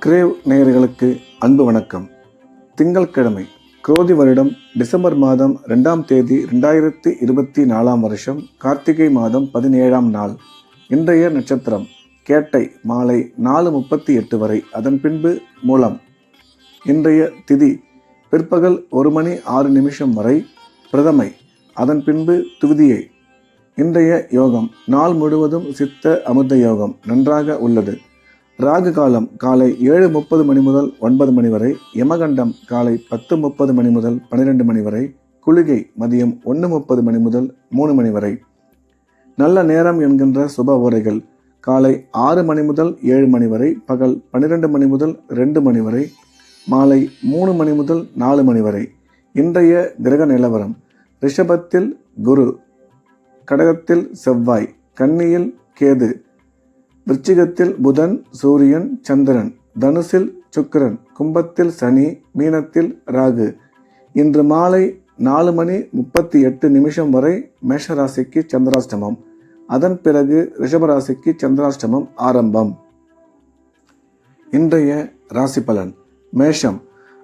Grave நேயர்களுக்கு அன்பு வணக்கம். திங்கட்கிழமை, குரோதி வருடம் டிசம்பர் மாதம் 2ஆம் தேதி 2024 வருஷம், கார்த்திகை மாதம் 17ஆம் நாள். இன்றைய நட்சத்திரம் கேட்டை மாலை 4:38 வரை, அதன் பின்பு மூலம். இன்றைய திதி பிற்பகல் 1 மணி 6 நிமிஷம் வரை பிரதமை, அதன் பின்பு துவிதியை. இன்றைய யோகம் நாள் முழுவதும் சித்த அமிர்த யோகம் நன்றாக உள்ளது. ராகு காலம் காலை 7:30 மணி முதல் 9 மணி வரை, யமகண்டம் காலை 10:30 மணி முதல் 12 மணி வரை, குளிகை மதியம் 1:30 மணி முதல் 3 மணி வரை. நல்ல நேரம் என்கின்ற சுப ஓரைகள் காலை 6 மணி முதல் 7 மணி வரை, பகல் 12 மணி முதல் 2 மணி வரை, மாலை 3 மணி முதல் 4 மணி வரை. இன்றைய கிரக நிலவரம்: ரிஷபத்தில் குரு, கடகத்தில் செவ்வாய், கன்னியில் கேது, விருச்சிகத்தில் புதன், சூரியன், சந்திரன், தனுசில் சுக்கிரன், கும்பத்தில் சனி, மீனத்தில் ராகு. இன்று மாலை 4:38 நிமிஷம் வரை மேஷராசிக்கு சந்திராஷ்டமம். அதன் பிறகு ரிஷபராசிக்கு சந்திராஷ்டமம் ஆரம்பம். இன்றைய ராசி பலன்: மேஷம்.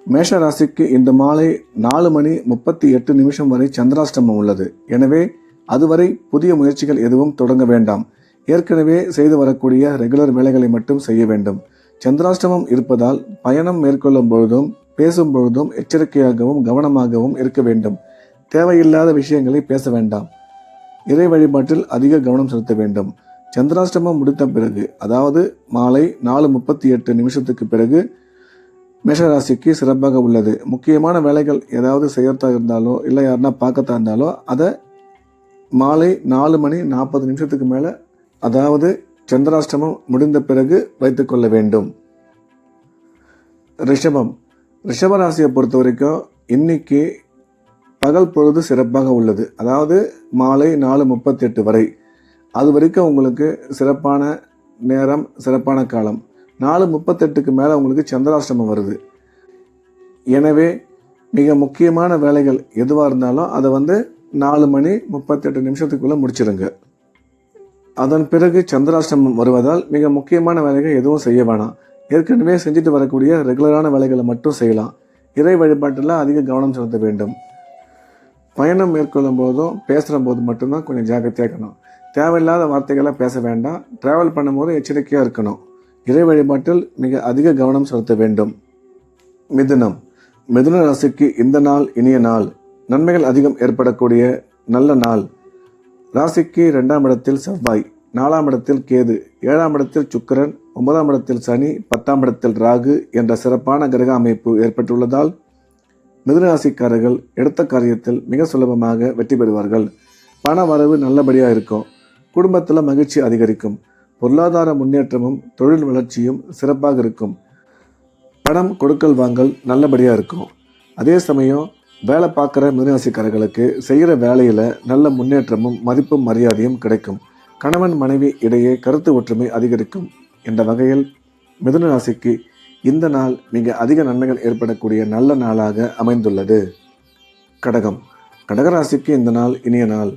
மேஷ ராசிக்கு இன்று மாலை 4:38 நிமிஷம் வரை சந்திராஷ்டமம் உள்ளது. எனவே அதுவரை புதிய முயற்சிகள் எதுவும் தொடங்க வேண்டாம். ஏற்கனவே செய்து வரக்கூடிய ரெகுலர் வேலைகளை மட்டும் செய்ய வேண்டும். சந்திராஷ்டமம் இருப்பதால் பயணம் மேற்கொள்ளும் பொழுதும் பேசும் பொழுதும் எச்சரிக்கையாகவும் கவனமாகவும் இருக்க வேண்டும். தேவையில்லாத விஷயங்களை பேச வேண்டாம். இறை வழிபாட்டில் அதிக கவனம் செலுத்த வேண்டும். சந்திராஷ்டமம் முடித்த பிறகு, அதாவது மாலை 4:38 நிமிஷத்துக்கு பிறகு மேஷராசிக்கு சிறப்பாக உள்ளது. முக்கியமான வேலைகள் ஏதாவது செய்யறதா இருந்தாலோ இல்லை யாருன்னா பார்க்கத்தா இருந்தாலோ அதை மாலை 4:40 நிமிஷத்துக்கு மேலே, அதாவது சந்திராஷ்டமம் முடிந்த பிறகு வைத்துக்கொள்ள வேண்டும். ரிஷபம். ரிஷபராசியை பொறுத்த வரைக்கும் இன்னைக்கு பகல் பொழுது சிறப்பாக உள்ளது. அதாவது மாலை 4:38 வரை. அது வரைக்கும் உங்களுக்கு சிறப்பான நேரம், சிறப்பான காலம். 4:38க்கு மேலே உங்களுக்கு சந்திராஷ்டமம் வருது. எனவே மிக முக்கியமான வேலைகள் எதுவாக இருந்தாலும் அதை 4:38 நிமிஷத்துக்குள்ளே முடிச்சிருங்க. அதன் பிறகு சந்திராஷ்டமம் வருவதால் மிக முக்கியமான வேலைகள் எதுவும் செய்ய வேணாம். ஏற்கனவே செஞ்சுட்டு வரக்கூடிய ரெகுலரான வேலைகளை மட்டும் செய்யலாம். இறை வழிபாட்டில் அதிக கவனம் செலுத்த வேண்டும். பயணம் மேற்கொள்ளும் போதும் பேசுகிற போது மட்டும்தான் கொஞ்சம் ஜாக்கிரதையாக இருக்கணும். தேவையில்லாத வார்த்தைகளை பேச வேண்டாம். டிராவல் பண்ணும்போது எச்சரிக்கையாக இருக்கணும். இறை வழிபாட்டில் மிக அதிக கவனம் செலுத்த வேண்டும். மிதுனம். மிதுன ராசிக்கு இந்த நாள் இனிய நாள். நன்மைகள் அதிகம் ஏற்படக்கூடிய நல்ல நாள். ராசிக்கு 2ஆம் இடத்தில் செவ்வாய், 4ஆம் இடத்தில் கேது, 7ஆம் இடத்தில் சுக்கிரன், 9ஆம் இடத்தில் சனி, 10ஆம் இடத்தில் ராகு என்ற சிறப்பான கிரக அமைப்பு ஏற்பட்டுள்ளதால் மிதுனராசிக்காரர்கள் எடுத்த காரியத்தில் மிக சுலபமாக வெற்றி பெறுவார்கள். பண வரவு நல்லபடியாக இருக்கும். குடும்பத்தில் மகிழ்ச்சி அதிகரிக்கும். பொருளாதார முன்னேற்றமும் தொழில் வளர்ச்சியும் சிறப்பாக இருக்கும். பணம் கொடுக்கல் வாங்கல் நல்லபடியாக இருக்கும். அதே சமயம் வேலை பார்க்குற மிதுனராசிக்காரர்களுக்கு செய்கிற வேலையில் நல்ல முன்னேற்றமும் மதிப்பும் மரியாதையும் கிடைக்கும். கணவன் மனைவி இடையே கருத்து ஒற்றுமை அதிகரிக்கும். என்ற வகையில் மிதுன ராசிக்கு இந்த நாள் மிக அதிக நன்மைகள் ஏற்படக்கூடிய நல்ல நாளாக அமைந்துள்ளது. கடகம். கடகராசிக்கு இந்த நாள் இனிய நாள்.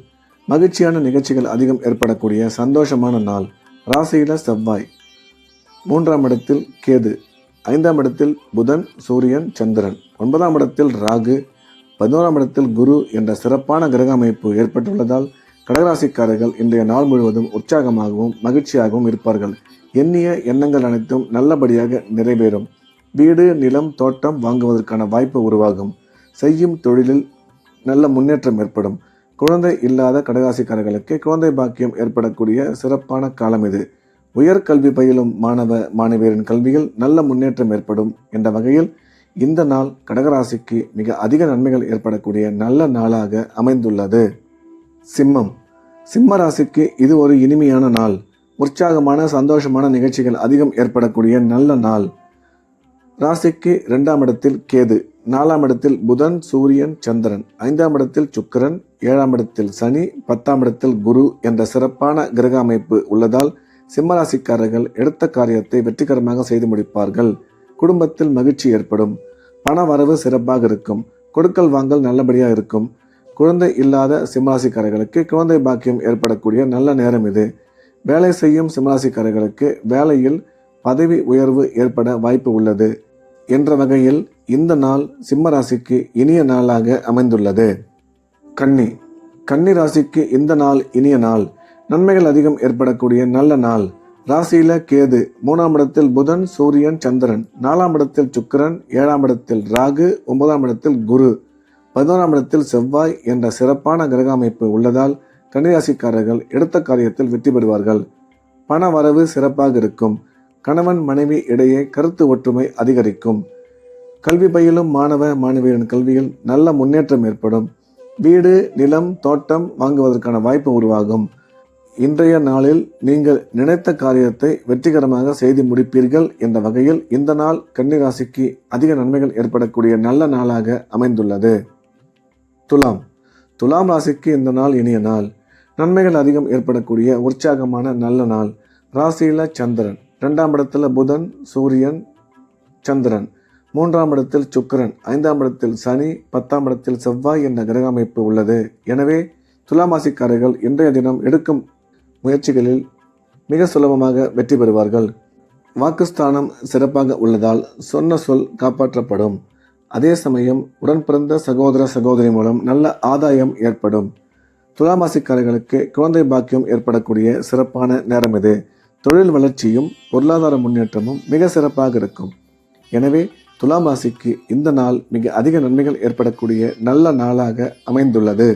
மகிழ்ச்சியான நிகழ்ச்சிகள் அதிகம் ஏற்படக்கூடிய சந்தோஷமான நாள். ராசியில் செவ்வாய், 3ஆம் இடத்தில் கேது, 5ஆம் இடத்தில் புதன், சூரியன், சந்திரன், 9ஆம் இடத்தில் ராகு, 11ஆம் இடத்தில் குரு என்ற சிறப்பான கிரக அமைப்பு ஏற்பட்டுள்ளதால் கடகராசிக்காரர்கள் இன்றைய நாள் முழுவதும் உற்சாகமாகவும் மகிழ்ச்சியாகவும் இருப்பார்கள். எண்ணிய எண்ணங்கள் அனைத்தும் நல்லபடியாக நிறைவேறும். வீடு, நிலம், தோட்டம் வாங்குவதற்கான வாய்ப்பு உருவாகும். செய்யும் தொழிலில் நல்ல முன்னேற்றம் ஏற்படும். குழந்தை இல்லாத கடகராசிக்காரர்களுக்கு குழந்தை பாக்கியம் ஏற்படக்கூடிய சிறப்பான காலம் இது. உயர்கல்வி பயிலும் மாணவ மாணவியரின் கல்வியில் நல்ல முன்னேற்றம் ஏற்படும். என்ற வகையில் இந்த நாள் கடகராசிக்கு மிக அதிக நன்மைகள் ஏற்படக்கூடிய நல்ல நாளாக அமைந்துள்ளது. சிம்மம். சிம்ம ராசிக்கு இது ஒரு இனிமையான நாள். உற்சாகமான சந்தோஷமான நிகழ்ச்சிகள் அதிகம் ஏற்படக்கூடிய நல்ல நாள். ராசிக்கு 2ஆம் இடத்தில் கேது, 4ஆம் இடத்தில் புதன், சூரியன், சந்திரன், 5ஆம் இடத்தில் சுக்கிரன், 7ஆம் இடத்தில் சனி, 10ஆம் இடத்தில் குரு என்ற சிறப்பான கிரக அமைப்பு உள்ளதால் சிம்மராசிக்காரர்கள் எடுத்த காரியத்தை வெற்றிகரமாக செய்து முடிப்பார்கள். குடும்பத்தில் மகிழ்ச்சி ஏற்படும். பண வரவு சிறப்பாக இருக்கும். கொடுக்கல் வாங்கல் நல்லபடியாக இருக்கும். குழந்தை இல்லாத சிம்மராசிக்காரர்களுக்கு குழந்தை பாக்கியம் ஏற்படக்கூடிய நல்ல நேரம் இது. வேலை செய்யும் சிம்மராசிக்காரர்களுக்கு வேலையில் பதவி உயர்வு ஏற்பட வாய்ப்பு உள்ளது என்ற வகையில் இந்த நாள் சிம்ம ராசிக்கு இனிய நாளாக அமைந்துள்ளது. கன்னி ராசிக்கு இந்த நாள் இனிய நாள். நன்மைகள் அதிகம் ஏற்படக்கூடிய நல்ல நாள். ராசியில கேது, 3ஆம் இடத்தில் புதன், சூரியன், சந்திரன், 4ஆம் இடத்தில் சுக்கிரன், 7ஆம் இடத்தில் ராகு, 9ஆம் இடத்தில் குரு, 11ஆம் இடத்தில் செவ்வாய் என்ற சிறப்பான கிரக அமைப்பு உள்ளதால் கன்னிராசிக்காரர்கள் எடுத்த காரியத்தில் வெற்றி பெறுவார்கள். பண வரவு சிறப்பாக இருக்கும். கணவன் மனைவி இடையே கருத்து ஒற்றுமை அதிகரிக்கும். கல்வி பயிலும் மாணவ மாணவியரின் கல்வியில் நல்ல முன்னேற்றம் ஏற்படும். வீடு, நிலம், தோட்டம் வாங்குவதற்கான வாய்ப்பு உருவாகும். இன்றைய நாளில் நீங்கள் நினைத்த காரியத்தை வெற்றிகரமாக செய்து முடிப்பீர்கள் என்ற வகையில் இந்த நாள் கன்னிராசிக்கு அதிக நன்மைகள் ஏற்படக்கூடிய நல்ல நாளாக அமைந்துள்ளது. துலாம் ராசிக்கு இந்த நாள் இனிய நாள். நன்மைகள் அதிகம் ஏற்படக்கூடிய உற்சாகமான நல்ல நாள். ராசியில சந்திரன், 2ஆம் இடத்துல புதன், சூரியன், சந்திரன், 3ஆம் இடத்தில் சுக்கிரன், 5ஆம் இடத்தில் சனி, 10ஆம் இடத்தில் செவ்வாய் என்ற கிரக அமைப்பு உள்ளது. எனவே துலாம் ராசிக்காரர்கள் இன்றைய தினம் எடுக்கும் முயற்சிகளில் மிக சுலபமாக வெற்றி பெறுவார்கள். வாக்குஸ்தானம் சிறப்பாக உள்ளதால் சொன்ன சொல் காப்பாற்றப்படும். அதே சமயம் உடன் பிறந்த சகோதர சகோதரி மூலம் நல்ல ஆதாயம் ஏற்படும். துலாம் ராசிக்காரர்களுக்கு குழந்தை பாக்கியம் ஏற்படக்கூடிய சிறப்பான நேரம் இது. தொழில் வளர்ச்சியும் பொருளாதார முன்னேற்றமும் மிக சிறப்பாக இருக்கும். எனவே துலாம் ராசிக்கு இந்த நாள் மிக அதிக நன்மைகள் ஏற்படக்கூடிய நல்ல நாளாக அமைந்துள்ளது.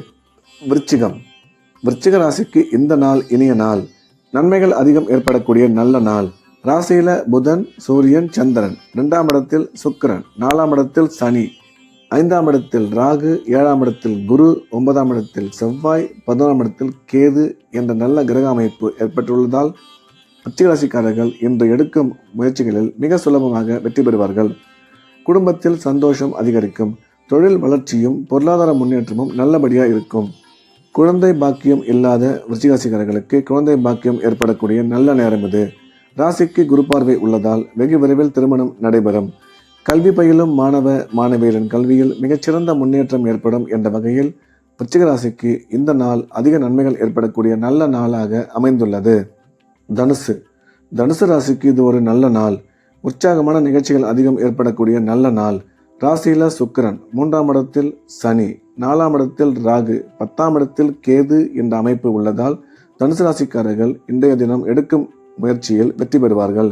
விருச்சிக ராசிக்கு இந்த நாள் இனிய நாள். நன்மைகள் அதிகம் ஏற்படக்கூடிய நல்ல நாள். ராசியில புதன், சூரியன், சந்திரன், 2ஆம் இடத்தில் சுக்கிரன், 4ஆம் இடத்தில் சனி, 5ஆம் இடத்தில் ராகு, 7ஆம் இடத்தில் குரு, 9ஆம் இடத்தில் செவ்வாய், 11ஆம் இடத்தில் கேது என்ற நல்ல கிரக அமைப்பு ஏற்பட்டுள்ளதால் விருச்சிக ராசிக்காரர்கள் இன்று எடுக்கும் முயற்சிகளில் மிக சுலபமாக வெற்றி பெறுவார்கள். குடும்பத்தில் சந்தோஷம் அதிகரிக்கும். தொழில் வளர்ச்சியும் பொருளாதார முன்னேற்றமும் நல்லபடியாக இருக்கும். குழந்தை பாக்கியம் இல்லாத விருச்சிக ராசிக்காரர்களுக்கு குழந்தை பாக்கியம் ஏற்படக்கூடிய நல்ல நேரம் இது. ராசிக்கு குரு பார்வை உள்ளதால் வெகு விரைவில் திருமணம் நடைபெறும். கல்வி பயிலும் மாணவ மாணவியரின் கல்வியில் மிகச்சிறந்த முன்னேற்றம் ஏற்படும் என்ற வகையில் விருச்சிக ராசிக்கு இந்த நாள் அதிக நன்மைகள் ஏற்படக்கூடிய நல்ல நாளாக அமைந்துள்ளது. தனுசு ராசிக்கு இது ஒரு நல்ல நாள். உற்சாகமான நிகழ்ச்சிகள் அதிகம் ஏற்படக்கூடிய நல்ல நாள். ராசியில சுக்கிரன், 3ஆம் இடத்தில் சனி, 4ஆம் இடத்தில் ராகு, 10ஆம் இடத்தில் கேது என்ற அமைப்பு உள்ளதால் தனுசு ராசிக்காரர்கள் இன்றைய தினம் எடுக்கும் முயற்சியில் வெற்றி பெறுவார்கள்.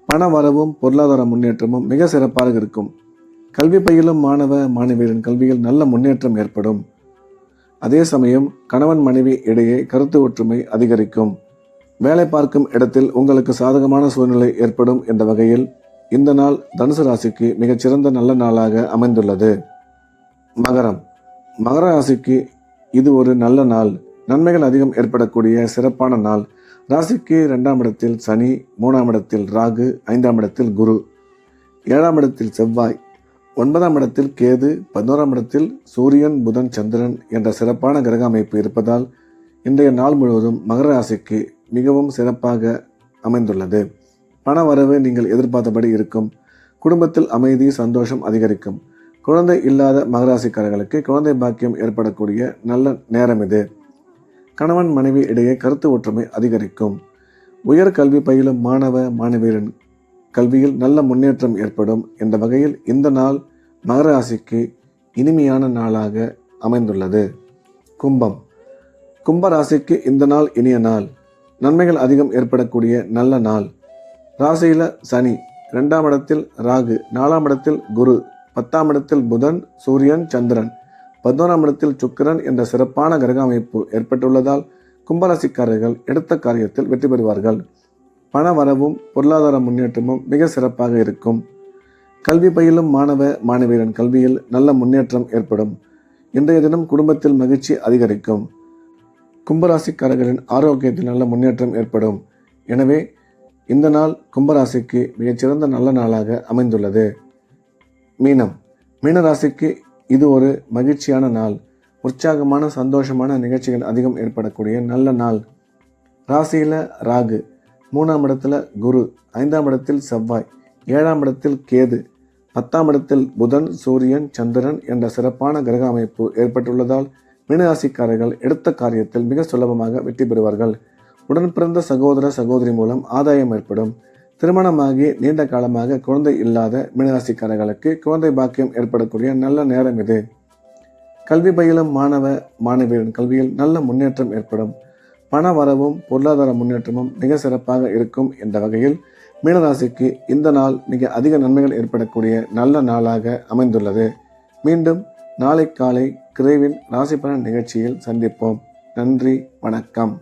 பண வரவும் பொருளாதார முன்னேற்றமும் மிக சிறப்பாக இருக்கும். கல்வி பயிலும் மாணவ மாணவியரின் கல்வியில் நல்ல முன்னேற்றம் ஏற்படும். அதே சமயம் கணவன் மனைவி இடையே கருத்து ஒற்றுமை அதிகரிக்கும். வேலை பார்க்கும் இடத்தில் உங்களுக்கு சாதகமான சூழ்நிலை ஏற்படும் என்ற வகையில் இந்த நாள் தனுசு ராசிக்கு மிகச்சிறந்த நல்ல நாளாக அமைந்துள்ளது. மகர ராசிக்கு இது ஒரு நல்ல நாள். நன்மைகள் அதிகம் ஏற்படக்கூடிய சிறப்பான நாள். ராசிக்கு 2ஆம் இடத்தில் சனி, 3ஆம் இடத்தில் ராகு, 5ஆம் இடத்தில் குரு, 7ஆம் இடத்தில் செவ்வாய், 9ஆம் இடத்தில் கேது, 11ஆம் இடத்தில் சூரியன், புதன், சந்திரன் என்ற சிறப்பான கிரக அமைப்பு இருப்பதால் இன்றைய நாள் முழுவதும் மகர ராசிக்கு மிகவும் சிறப்பாக அமைந்துள்ளது. பண வரவு நீங்கள் எதிர்பார்த்தபடி இருக்கும். குடும்பத்தில் அமைதி, சந்தோஷம் அதிகரிக்கும். குழந்தை இல்லாத மகராசிக்காரர்களுக்கு குழந்தை பாக்கியம் ஏற்படக்கூடிய நல்ல நேரம் இது. கணவன் மனைவி இடையே கருத்து ஒற்றுமை அதிகரிக்கும். உயர் கல்வி பயிலும் மாணவ மாணவியரின் கல்வியில் நல்ல முன்னேற்றம் ஏற்படும் என்ற வகையில் இந்த நாள் மகர ராசிக்கு இனிமையான நாளாக அமைந்துள்ளது. கும்ப ராசிக்கு இந்த நாள் இனிய நாள். நன்மைகள் அதிகம் ஏற்படக்கூடிய நல்ல நாள். ராசியில சனி, 2ஆம் இடத்தில் ராகு, 4ஆம் இடத்தில் குரு, 10ஆம் இடத்தில் புதன், சூரியன், சந்திரன், 11ஆம் இடத்தில் சுக்கிரன் என்ற சிறப்பான கிரக அமைப்பு ஏற்பட்டுள்ளதால் கும்பராசிக்காரர்கள் எடுத்த காரியத்தில் வெற்றி பெறுவார்கள். பண வரவும் பொருளாதார முன்னேற்றமும் மிக சிறப்பாக இருக்கும். கல்வி பயிலும் மாணவ மாணவியரின் கல்வியில் நல்ல முன்னேற்றம் ஏற்படும். இன்றைய தினம் குடும்பத்தில் மகிழ்ச்சி அதிகரிக்கும். கும்பராசிக்காரர்களின் ஆரோக்கியத்தில் நல்ல முன்னேற்றம் ஏற்படும். எனவே இந்த நாள் கும்பராசிக்கு மிகச்சிறந்த நல்ல நாளாக அமைந்துள்ளது. மீன ராசிக்கு இது ஒரு மகிழ்ச்சியான நாள். உற்சாகமான சந்தோஷமான நிகழ்ச்சிகள் அதிகம் ஏற்படக்கூடிய நல்ல நாள். ராசியில ராகு, 3ஆம் இடத்துல குரு, 5ஆம் இடத்தில் செவ்வாய், 7ஆம் இடத்தில் கேது, 10ஆம் இடத்தில் புதன், சூரியன், சந்திரன் என்ற சிறப்பான கிரக அமைப்பு ஏற்பட்டுள்ளதால் மீனராசிக்காரர்கள் எடுத்த காரியத்தில் மிக சுலபமாக வெற்றி பெறுவார்கள். உடன் பிறந்த சகோதர சகோதரி மூலம் ஆதாயம் ஏற்படும். திருமணமாகி நீண்ட காலமாக குழந்தை இல்லாத மீனராசிக்காரர்களுக்கு குழந்தை பாக்கியம் ஏற்படக்கூடிய நல்ல நேரம் இது. கல்வி பயிலும் மாணவ மாணவியரின் கல்வியில் நல்ல முன்னேற்றம் ஏற்படும். பண வரவும் பொருளாதார முன்னேற்றமும் மிக சிறப்பாக இருக்கும் என்ற வகையில் மீனராசிக்கு இந்த நாள் மிக அதிக நன்மைகள் ஏற்படக்கூடிய நல்ல நாளாக அமைந்துள்ளது. மீண்டும் நாளை காலை கிரேவின் ராசி பலன் நிகழ்ச்சியில் சந்திப்போம். நன்றி, வணக்கம்.